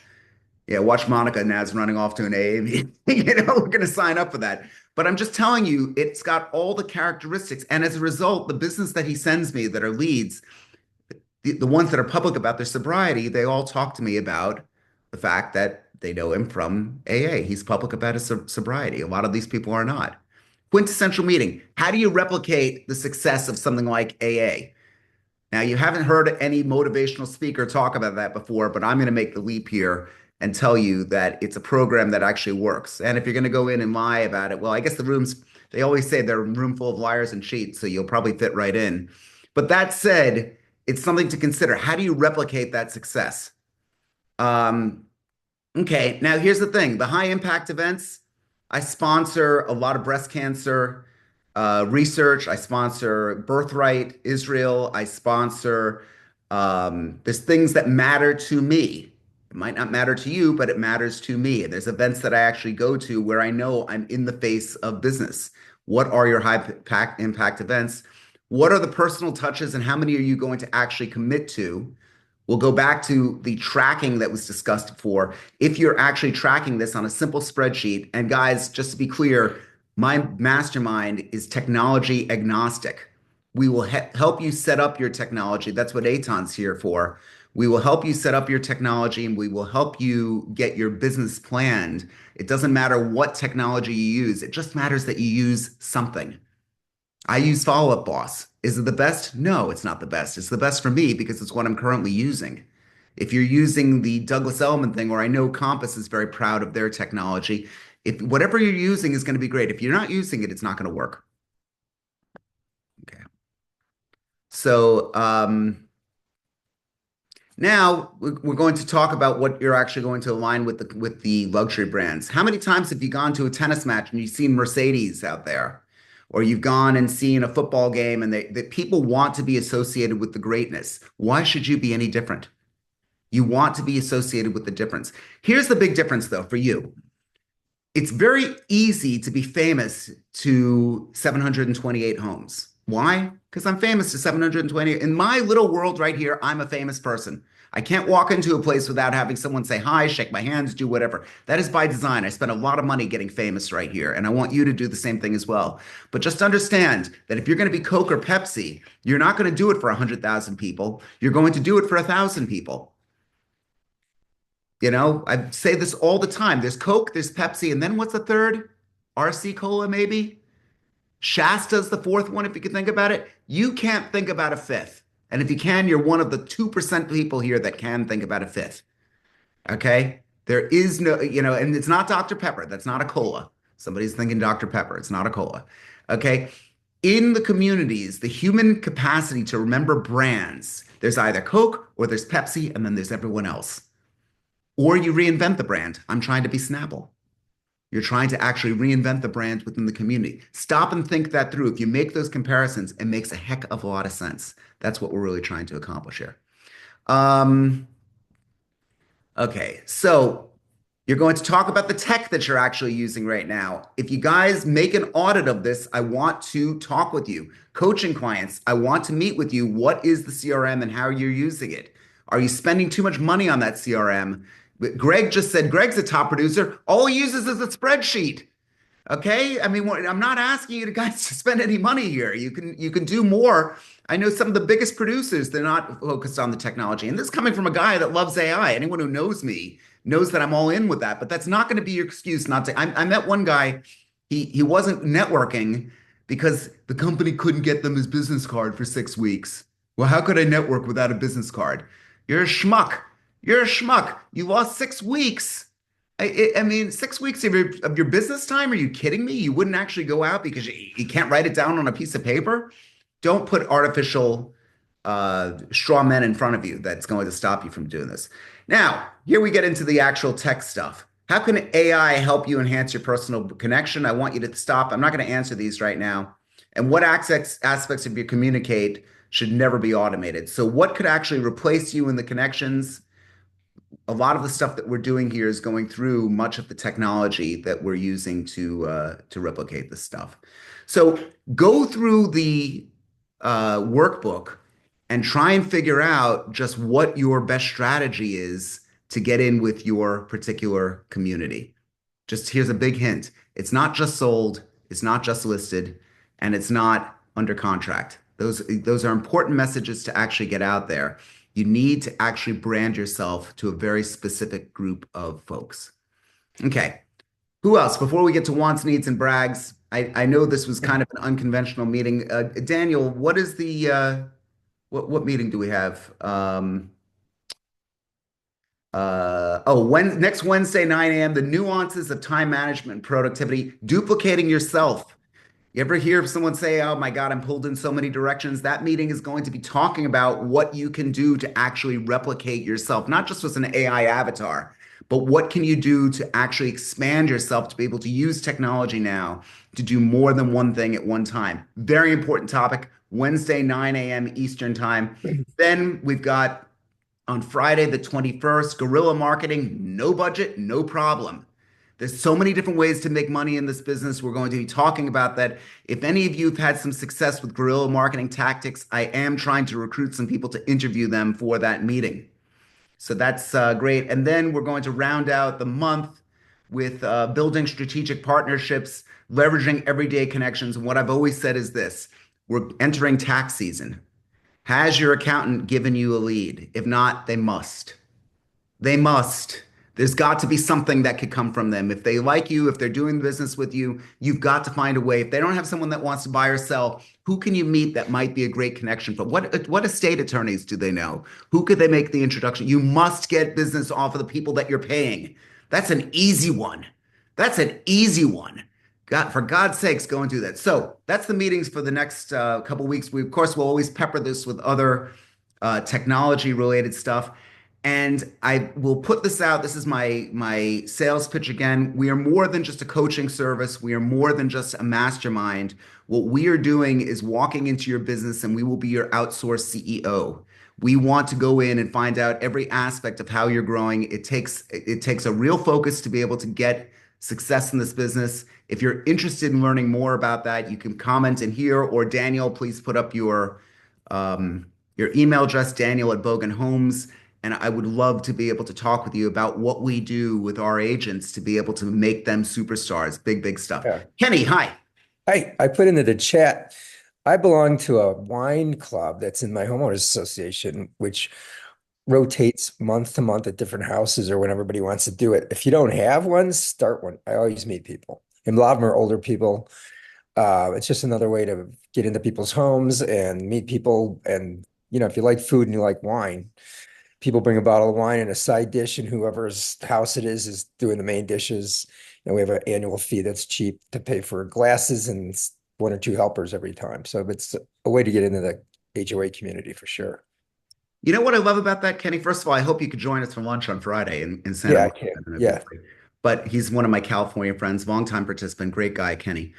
Yeah, watch Monica Naz running off to an AA meeting. We're going to sign up for that. But I'm just telling you, it's got all the characteristics. And as a result, the business that he sends me that are leads, the ones that are public about their sobriety, they all talk to me about the fact that they know him from AA. He's public about his sobriety. A lot of these people are not. Quintessential meeting. How do you replicate the success of something like AA? Now, you haven't heard any motivational speaker talk about that before, but I'm going to make the leap here and tell you that it's a program that actually works. And if you're going to go in and lie about it, well, I guess they always say they're a room full of liars and cheats, so you'll probably fit right in. But that said, it's something to consider. How do you replicate that success? Um, okay, now here's the thing. The high impact events, I sponsor a lot of breast cancer research. I sponsor Birthright Israel. I sponsor, there's things that matter to me. It might not matter to you, but it matters to me. And there's events that I actually go to where I know I'm in the face of business. What are your high impact events? What are the personal touches and how many are you going to actually commit to? We'll go back to the tracking that was discussed before. If you're actually tracking this on a simple spreadsheet, and guys, just to be clear, my mastermind is technology agnostic. We will help you set up your technology. That's what Aton's here for. We will help you set up your technology and we will help you get your business planned. It doesn't matter what technology you use. It just matters that you use something. I use Follow Up Boss. Is it the best? No, it's not the best. It's the best for me because it's what I'm currently using. If you're using the Douglas Elliman thing, or I know Compass is very proud of their technology, if whatever you're using is going to be great. If you're not using it, it's not going to work. Okay. So now we're going to talk about what you're actually going to align with the luxury brands. How many times have you gone to a tennis match and you've seen Mercedes out there? Or you've gone and seen a football game and that people want to be associated with the greatness. Why should you be any different? You want to be associated with the difference. Here's the big difference, though, for you. It's very easy to be famous to 728 homes. Why? Because I'm famous to 720. In my little world right here, I'm a famous person. I can't walk into a place without having someone say hi, shake my hands, do whatever. That is by design. I spent a lot of money getting famous right here, and I want you to do the same thing as well. But just understand that if you're going to be Coke or Pepsi, you're not going to do it for 100,000 people. You're going to do it for 1,000 people. I say this all the time. There's Coke, there's Pepsi, and then what's the third? RC Cola, maybe? Shasta's the fourth one, if you can think about it. You can't think about a fifth. And if you can, you're one of the 2% people here that can think about a fifth. Okay? There is no, and it's not Dr. Pepper. That's not a cola. Somebody's thinking Dr. Pepper. It's not a cola. Okay? In the communities, the human capacity to remember brands, there's either Coke or there's Pepsi, and then there's everyone else. Or you reinvent the brand. I'm trying to be Snapple. You're trying to actually reinvent the brand within the community. Stop and think that through. If you make those comparisons, it makes a heck of a lot of sense. That's what we're really trying to accomplish here. Okay, so you're going to talk about the tech that you're actually using right now. If you guys make an audit of this, I want to talk with you. Coaching clients, I want to meet with you. What is the CRM and how you're using it? Are you spending too much money on that CRM? Greg just said Greg's a top producer. All he uses is a spreadsheet. Okay, I mean, I'm not asking you guys to spend any money here. You can do more. I know some of the biggest producers, they're not focused on the technology. And this is coming from a guy that loves AI. Anyone who knows me knows that I'm all in with that. But that's not going to be your excuse not to. I met one guy. He wasn't networking because the company couldn't get them his business card for 6 weeks. Well, how could I network without a business card? You're a schmuck. You're a schmuck. You lost 6 weeks. I mean, 6 weeks of your business time? Are you kidding me? You wouldn't actually go out because you can't write it down on a piece of paper? Don't put artificial straw men in front of you that's going to stop you from doing this. Now, here we get into the actual tech stuff. How can AI help you enhance your personal connection? I want you to stop. I'm not going to answer these right now. And what aspects of your communicate should never be automated? So what could actually replace you in the connections? A lot of the stuff that we're doing here is going through much of the technology that we're using to replicate this stuff. So go through the workbook and try and figure out just what your best strategy is to get in with your particular community. Just here's a big hint. It's not just sold, it's not just listed, and it's not under contract. Those are important messages to actually get out there. You need to actually brand yourself to a very specific group of folks. Okay. Who else? Before we get to wants, needs, and brags, I know this was kind of an unconventional meeting. Daniel, what is the what meeting do we have? Next Wednesday, 9 a.m. The nuances of time management and productivity, duplicating yourself. You ever hear of someone say, "Oh my God, I'm pulled in so many directions"? That meeting is going to be talking about what you can do to actually replicate yourself, not just as an AI avatar, but what can you do to actually expand yourself to be able to use technology now to do more than one thing at one time. Very important topic. Wednesday, 9 a.m. Eastern time. Then we've got on Friday, the 21st, guerrilla marketing, no budget, no problem. There's so many different ways to make money in this business. We're going to be talking about that. If any of you have had some success with guerrilla marketing tactics, I am trying to recruit some people to interview them for that meeting. So that's great. And then we're going to round out the month with building strategic partnerships, leveraging everyday connections. And what I've always said is this: we're entering tax season. Has your accountant given you a lead? If not, they must. They must. There's got to be something that could come from them. If they like you, if they're doing business with you, you've got to find a way. If they don't have someone that wants to buy or sell, who can you meet that might be a great connection for? What estate attorneys do they know? Who could they make the introduction? You must get business off of the people that you're paying. That's an easy one. That's an easy one. God, for God's sakes, go and do that. So that's the meetings for the next couple of weeks. We, of course, will always pepper this with other technology related stuff. And I will put this out. This is my sales pitch again. We are more than just a coaching service. We are more than just a mastermind. What we are doing is walking into your business and we will be your outsourced CEO. We want to go in and find out every aspect of how you're growing. It takes a real focus to be able to get success in this business. If you're interested in learning more about that, you can comment in here, or Daniel, please put up your email address, Daniel at Bogan Homes. And I would love to be able to talk with you about what we do with our agents to be able to make them superstars. Big, big stuff. Yeah. Kenny, hi. Hi, I put into the chat. I belong to a wine club that's in my homeowners association, which rotates month to month at different houses or when everybody wants to do it. If you don't have one, start one. I always meet people. And a lot of them are older people. It's just another way to get into people's homes and meet people. And, if you like food and you like wine, people bring a bottle of wine and a side dish, and whoever's house it is doing the main dishes. And we have an annual fee that's cheap to pay for glasses and one or two helpers every time. So it's a way to get into the HOA community for sure. You know what I love about that, Kenny? First of all, I hope you could join us for lunch on Friday in Santa Yeah, I Monica. can. Yeah. But he's one of my California friends, longtime participant, great guy, Kenny.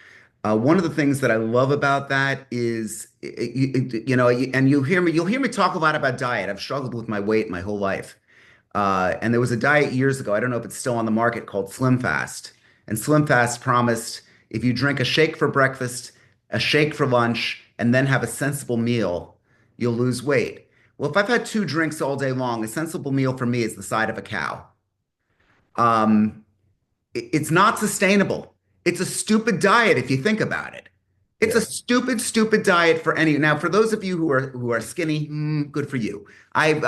One of the things that I love about that is, and you'll hear me talk a lot about diet. I've struggled with my weight my whole life. And there was a diet years ago, I don't know if it's still on the market, called Slim Fast. And Slim Fast promised if you drink a shake for breakfast, a shake for lunch, and then have a sensible meal, you'll lose weight. Well, if I've had two drinks all day long, a sensible meal for me is the side of a cow. It's not sustainable. It's a stupid diet if you think about it. It's a Yeah. stupid, stupid diet for any. Now, for those of you who are skinny, good for you. I've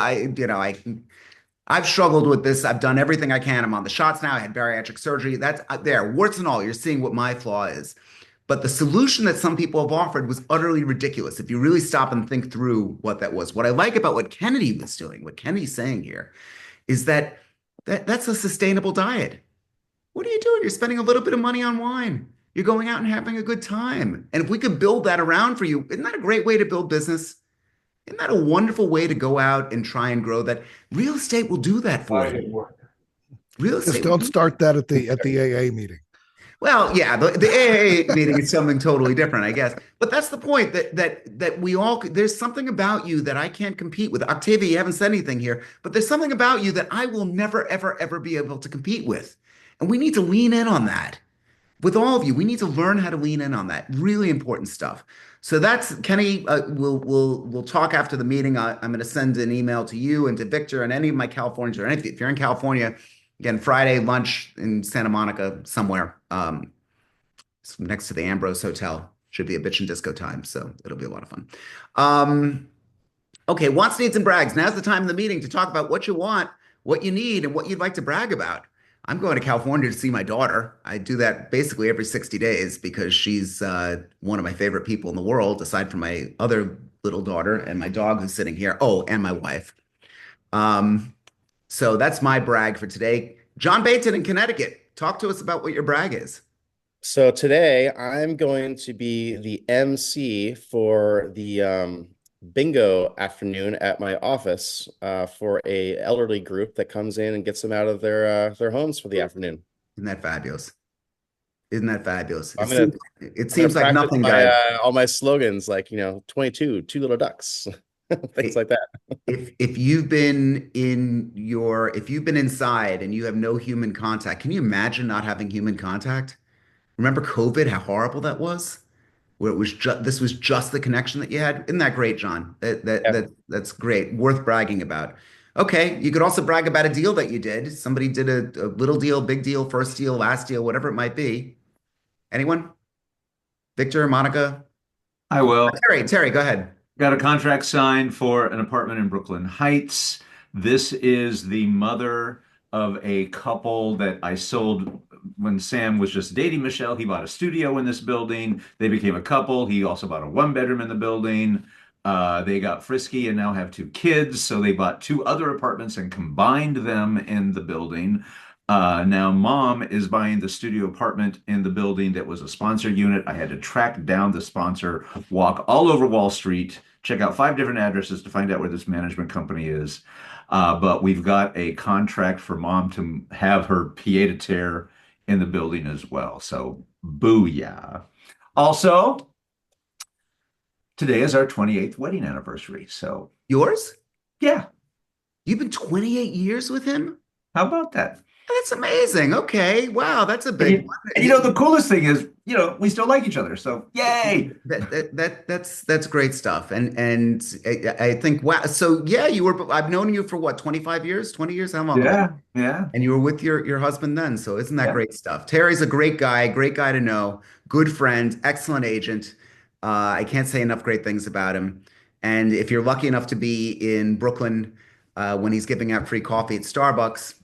struggled with this. I've done everything I can. I'm on the shots now. I had bariatric surgery. That's there, warts and all. You're seeing what my flaw is. But the solution that some people have offered was utterly ridiculous if you really stop and think through what that was. What I like about what Kennedy was doing, what Kennedy's saying here, is that's a sustainable diet. What are you doing? You're spending a little bit of money on wine. You're going out and having a good time. And if we could build that around for you, isn't that a great way to build business? Isn't that a wonderful way to go out and try and grow that? Real estate will do that for you. Real Just estate. don't start that at the AA meeting. Well, yeah, the AA meeting is something totally different, I guess. But that's the point that we all there's something about you that I can't compete with. Octavia, you haven't said anything here, but there's something about you that I will never, ever, ever be able to compete with. And we need to lean in on that. With all of you, we need to learn how to lean in on that. Really important stuff. So that's Kenny. We'll talk after the meeting. I'm going to send an email to you and to Victor and any of my Californians or anything. If you're in California, again, Friday lunch in Santa Monica somewhere, it's next to the Ambrose Hotel. Should be a bitchin' disco time, so it'll be a lot of fun. Um, Okay, wants, needs, and brags. Now's the time in the meeting to talk about what you want, what you need, and what you'd like to brag about. I'm going to California to see my daughter. I do that basically every 60 days because she's one of my favorite people in the world, aside from my other little daughter and my dog who's sitting here. Oh, and my wife. Um, so that's my brag for today. John Baton in Connecticut, talk to us about what your brag is. So today I'm going to be the MC for the bingo afternoon at my office for a elderly group that comes in and gets them out of their homes for the afternoon. Isn't that fabulous? Isn't that fabulous? I'm gonna It I'm gonna seems like practice nothing, my guys. all my slogans like 22, two little ducks, things like that. If you've been inside and you have no human contact, can you imagine not having human contact? Remember COVID, how horrible that was? Where it was just this was just the connection that you had. Isn't that great, John? Yeah. That's great. Worth bragging about. Okay, you could also brag about a deal that you did. Somebody did a little deal, big deal, first deal, last deal, whatever it might be. Anyone? Victor, Monica? I will. Terry, go ahead. Got a contract signed for an apartment in Brooklyn Heights. This is the mother of a couple that I sold when Sam was just dating Michelle. He bought a studio in this building. They became a couple. He also bought a one bedroom in the building. They got frisky and now have two kids. So they bought two other apartments and combined them in the building. Now, mom is buying the studio apartment in the building that was a sponsor unit. I had to track down the sponsor, walk all over Wall Street, check out 5 different addresses to find out where this management company is. But we've got a contract for mom to have her pied a terre in the building as well. So, booyah. Also, today is our 28th wedding anniversary. So, Yours? yeah, You've been 28 years with him? how about that? That's amazing. Okay. Wow, that's a And big you, one. and the coolest thing is, we still like each other. So, yay. That's great stuff. And I think wow. So yeah, I've known you for what, 25 years, 20 years? How long? Yeah, yeah, And you were with your husband then. So isn't that yeah. great stuff? Terry's a great guy to know, good friend, excellent agent. I can't say enough great things about him. And if you're lucky enough to be in Brooklyn when he's giving out free coffee at Starbucks,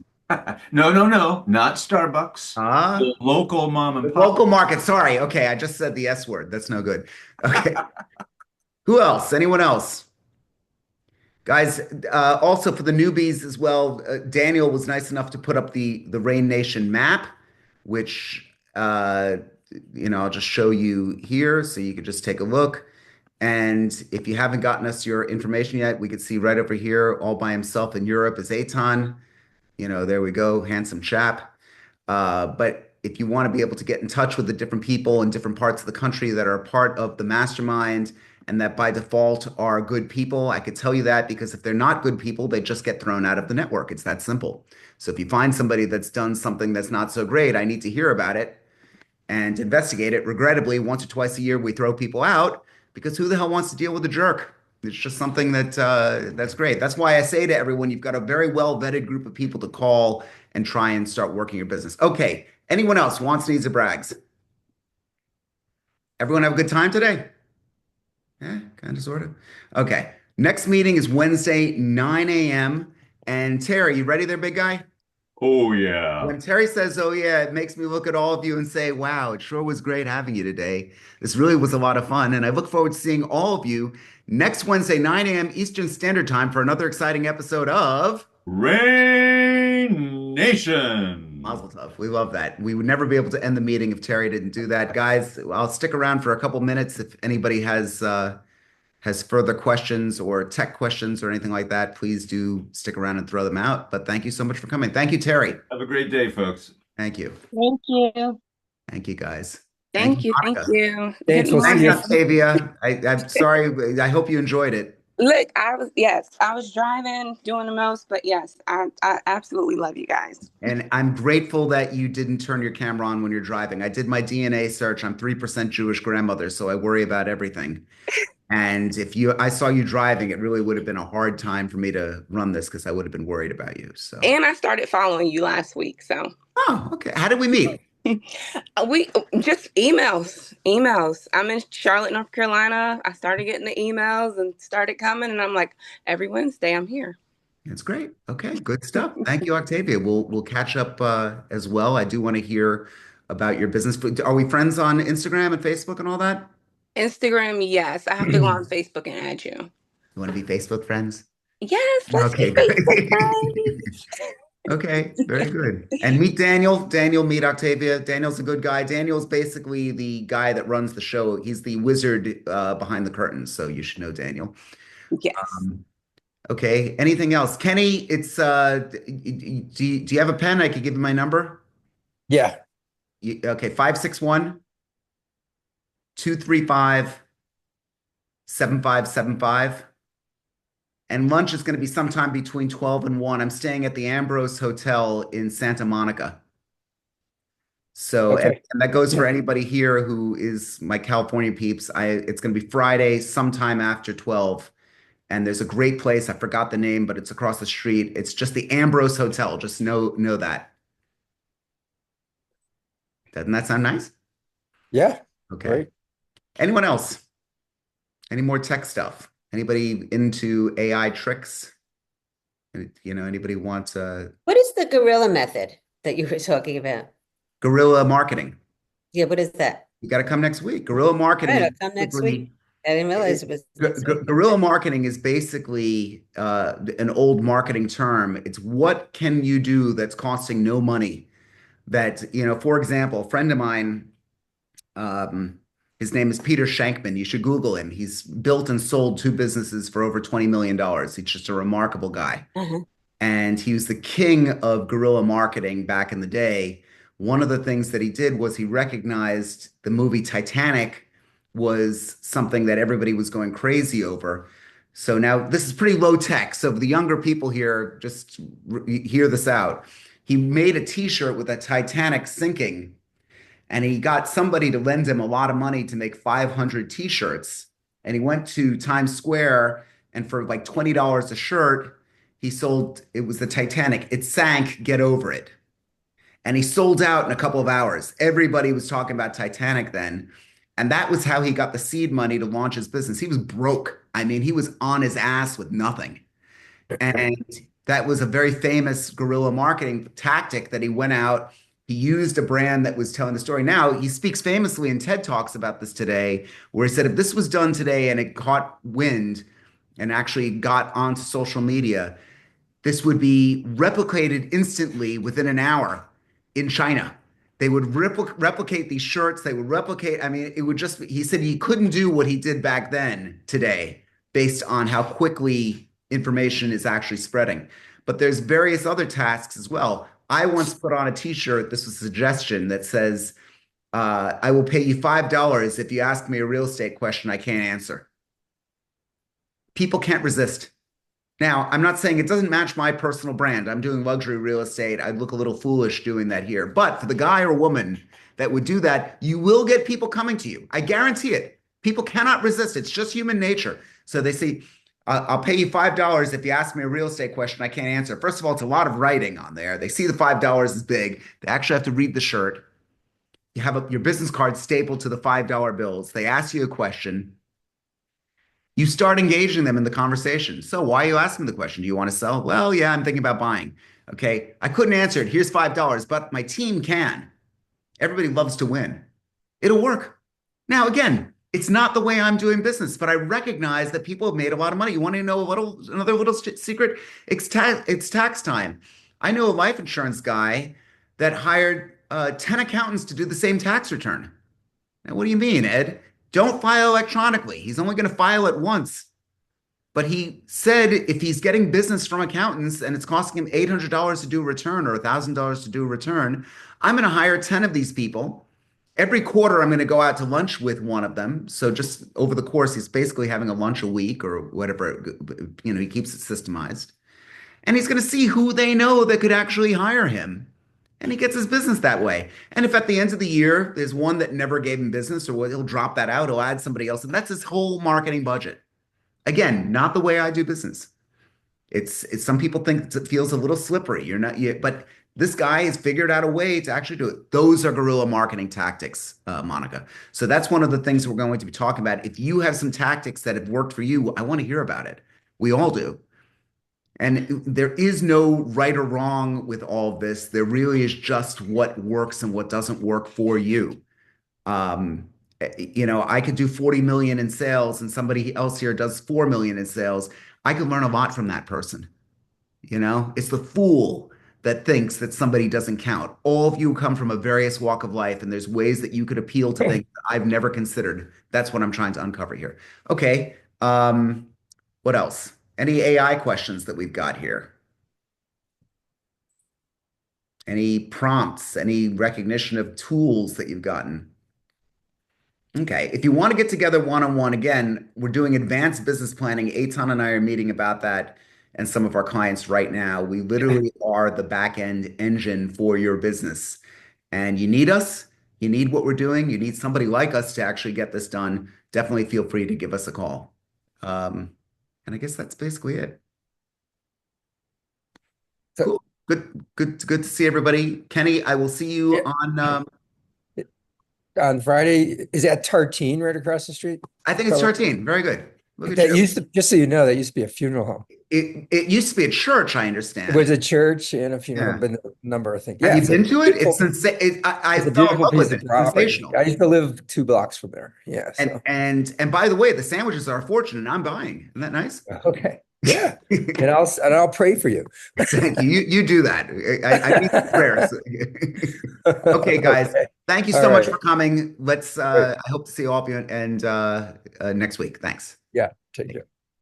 No, no, no, not Starbucks. uh, The local mom the and pop. local market. Sorry. Okay, I just said the S word. That's no good. Okay. Who else? Anyone else? Guys, also for the newbies as well, Daniel was nice enough to put up the Rain Nation map, which I'll just show you here so you could just take a look. And if you haven't gotten us your information yet, we could see right over here, all by himself in Europe is Aton. There we go, handsome chap. But if you want to be able to get in touch with the different people in different parts of the country that are a part of the mastermind and that by default are good people, I could tell you that because if they're not good people, they just get thrown out of the network. It's that simple. So if you find somebody that's done something that's not so great, I need to hear about it and investigate it. Regrettably, once or twice a year, we throw people out because who the hell wants to deal with a jerk? It's just something that's great. That's why I say to everyone, you've got a very well vetted group of people to call and try and start working your business. Okay. Anyone else wants, needs, or brags? Everyone have a good time today? Yeah, kind of, sort of. Okay. Next meeting is Wednesday, 9 a.m. And Terry, you ready there, big guy? Oh, yeah. When Terry says, "Oh yeah," it makes me look at all of you and say, "Wow, it sure was great having you today. This really was a lot of fun." And I look forward to seeing all of you next Wednesday, 9 a.m. Eastern Standard Time for another exciting episode of Rain Nation. Mazel Tov. We love that. We would never be able to end the meeting if Terry didn't do that. Guys, I'll stick around for a couple minutes if anybody has has further questions or tech questions or anything like that, please do stick around and throw them out. But thank you so much for coming. Thank you, Terry. Have a great day, folks. Thank you. Thank you. Thank you, guys. Thank you, Thank you. Thank Monica. you. Good Thanks. We'll see Thanks, you. morning. Octavia. I'm sorry. I hope you enjoyed it. Look, I was driving, doing the most, but yes, I absolutely love you guys. And I'm grateful that you didn't turn your camera on when you're driving. I did my DNA search. I'm 3% Jewish grandmother, so I worry about everything. And if I saw you driving, it really would have been a hard time for me to run this because I would have been worried about you. So, And I started following you last week, so oh, okay. How did we meet? we just emails. I'm in Charlotte, North Carolina. I started getting the emails and started coming, and I'm like, every Wednesday I'm here. It's great. Okay, good stuff. Thank you, Octavia. We'll catch up as well. I do want to hear about your business. Are we friends on Instagram and Facebook and all that? Instagram, yes. I have to go on Facebook and add you. You want to be Facebook friends? Yes, let's be Okay, Facebook great. friends. Okay, very good. And meet Daniel. Daniel, meet Octavia. Daniel's a good guy. Daniel's basically the guy that runs the show. He's the wizard behind the curtains, so you should know Daniel. Yes. Okay, anything else? Kenny, it's do you have a pen? I could give you my number. Yeah. Okay, 561-235-7575. And lunch is going to be sometime between 12 and 1. I'm staying at the Ambrose Hotel in Santa Monica. So, Okay. and that goes for anybody here who is my California peeps. It's going to be Friday sometime after 12. And there's a great place. I forgot the name, but it's across the street. It's just the Ambrose Hotel. Just know that. Doesn't that sound nice? Yeah. Okay. Great. Anyone else? Any more tech stuff? Anybody into AI tricks? Anybody want What is the guerrilla method that you were talking about? guerrilla marketing? Yeah, what is that? You got to come next week. Guerrilla All marketing right, is I'll come next basically week. I didn't realize it was next week. guerrilla marketing is basically an old marketing term. It's what can you do that's costing no money? That, for example, a friend of mine, um, his name is Peter Shankman. You should Google him. He's built and sold two businesses for over $20 million. He's just a remarkable guy. Uh-huh. And he was the king of guerrilla marketing back in the day. One of the things that he did was he recognized the movie Titanic was something that everybody was going crazy over. So now this is pretty low tech. So the younger people here, just hear this out. He made a t-shirt with a Titanic sinking, and he got somebody to lend him a lot of money to make 500 t-shirts. And he went to Times Square, and for like $20 a shirt, he sold, it was the Titanic. It sank, get over it. And he sold out in a couple of hours. Everybody was talking about Titanic then. And that was how he got the seed money to launch his business. He was broke. I mean, he was on his ass with nothing. And that was a very famous guerrilla marketing tactic that he went out. He used a brand that was telling the story. Now, he speaks famously in TED Talks about this today, where he said if this was done today and it caught wind and actually got onto social media, this would be replicated instantly within an hour in China. They would replicate these shirts. They would replicate, I mean, it would just, he said he couldn't do what he did back then today based on how quickly information is actually spreading. But there's various other tasks as well. I once put on a t-shirt, this was a suggestion that says, I will pay you $5 if you ask me a real estate question I can't answer. People can't resist. Now, I'm not saying it doesn't match my personal brand. I'm doing luxury real estate. I'd look a little foolish doing that here. But for the guy or woman that would do that, you will get people coming to you. I guarantee it. People cannot resist. It's just human nature. So they say, I'll pay you $5 if you ask me a real estate question I can't answer. First of all, it's a lot of writing on there. They see the $5 is big. They actually have to read the shirt. You have your business card stapled to the $5 bills. They ask you a question. You start engaging them in the conversation. So why are you asking the question? Do you want to sell? Well, yeah, I'm thinking about buying. Okay, I couldn't answer it. Here's $5, but my team can. Everybody loves to win. It'll work. Now, again, it's not the way I'm doing business, but I recognize that people have made a lot of money. You want to know another little secret? It's tax time. I know a life insurance guy that hired 10 accountants to do the same tax return. Now, what do you mean, Ed? Don't file electronically. He's only going to file it once. But he said if he's getting business from accountants and it's costing him $800 to do a return or $1,000 to do a return, I'm going to hire 10 of these people. Every quarter, I'm going to go out to lunch with one of them. So just over the course, he's basically having a lunch a week or whatever. He keeps it systemized. And he's going to see who they know that could actually hire him. And he gets his business that way. And if at the end of the year, there's one that never gave him business or he'll drop that out, he'll add somebody else. And that's his whole marketing budget. Again, not the way I do business. It's some people think it feels a little slippery. You're not yet, but this guy has figured out a way to actually do it. Those are guerrilla marketing tactics, Monica. So that's one of the things we're going to be talking about. If you have some tactics that have worked for you, I want to hear about it. We all do. And there is no right or wrong with all of this. There really is just what works and what doesn't work for you. Um, I could do 40 million in sales and somebody else here does 4 million in sales. I could learn a lot from that person. It's the fool that thinks that somebody doesn't count. All of you come from a various walk of life, and there's ways that you could appeal to things that I've never considered. That's what I'm trying to uncover here. Okay. What else? Any AI questions that we've got here? Any prompts, any recognition of tools that you've gotten? Okay. If you want to get together one-on-one, again, we're doing advanced business planning. Eitan and I are meeting about that and some of our clients right now. We literally are the back end engine for your business. And you need us. You need what we're doing. You need somebody like us to actually get this done. Definitely feel free to give us a call. And I guess that's basically it. So, Cool. Good to see everybody. Kenny, I will see you Yeah. on Friday. Is that Tartine right across the street? I think it's 13. Very good. Look at That you. used to, just so you know, that used to be a funeral home. It used to be a church, I understand. It was a church and a funeral Yeah. home, but the number of things. Have Yeah, you been to it? It's insane. I it's a fell in beautiful love with piece it. of It's property. sensational. I used to live 2 blocks from there. Yeah. So And by the way, the sandwiches are a fortune, and I'm buying. Isn't that nice? okay. Yeah. And I'll pray for you. Thank you. You do that. I need some prayers. Okay, guys. Okay. Thank you All so much right. for coming. Let's Great. I hope to see all of you and next week. Thanks. Yeah. Take care.